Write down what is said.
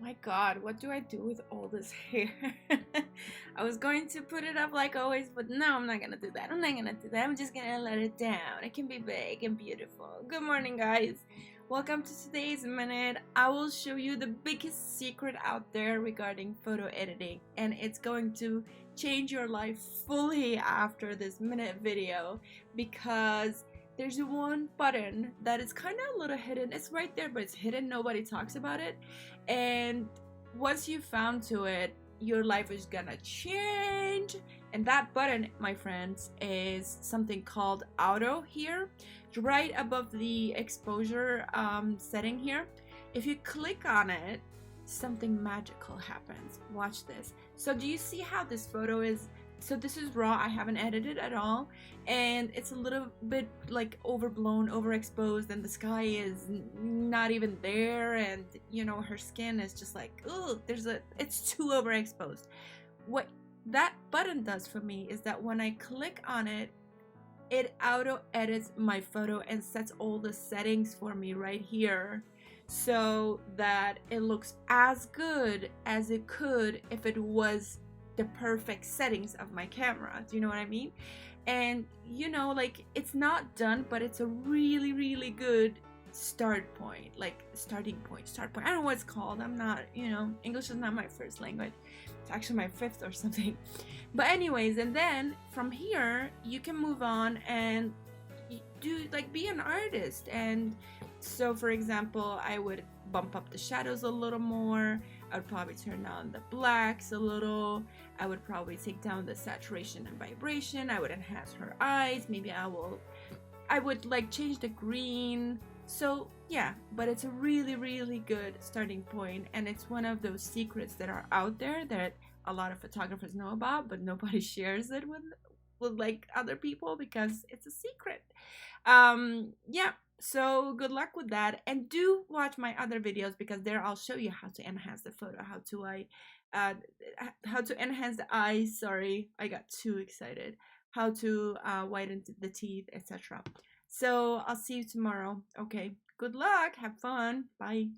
My God, what do I do with all this hair? I was going to put it up like always, but no, I'm not gonna do that. I'm not gonna do that. I'm just gonna let it down. It can be big and beautiful. Good morning, guys. Welcome to today's minute. I will show you the biggest secret out there regarding photo editing, and it's going to change your life fully after this minute video because there's one button that is kind of a little hidden. It's right there, but it's hidden. Nobody talks about it. And once you found to it, your life is gonna change. And that button, my friends, is something called auto here, right above the exposure setting here. If you click on it, something magical happens. Watch this. So do you see how this photo is? So this is raw. I haven't edited at all, and it's a little bit like overblown, overexposed, and the sky is not even there, and you know, her skin is just like, oh, it's too overexposed. What that button does for me is that when I click on it, it auto edits my photo and sets all the settings for me right here, so that it looks as good as it could if it was the perfect settings of my camera. Do you know what I mean? And you know, like, it's not done, but it's a really good start point, like starting point, start point. I don't know what it's called. I'm not, you know, English is not my first language. It's actually my fifth or something. But anyways, and then from here you can move on and do, like, be an artist. And so for example, I would bump up the shadows a little more. I would probably turn down the blacks a little. I would probably take down the saturation and vibration. I would enhance her eyes. Maybe I would like change the green. So yeah, but it's a really good starting point, and it's one of those secrets that are out there that a lot of photographers know about, but nobody shares it with like other people because it's a secret. Yeah, so good luck with that, and do watch my other videos because there I'll show you how to enhance the photo, how to enhance the eyes. Sorry, I got too excited. How to whiten the teeth, etc. So I'll see you tomorrow. Okay, good luck, have fun, bye.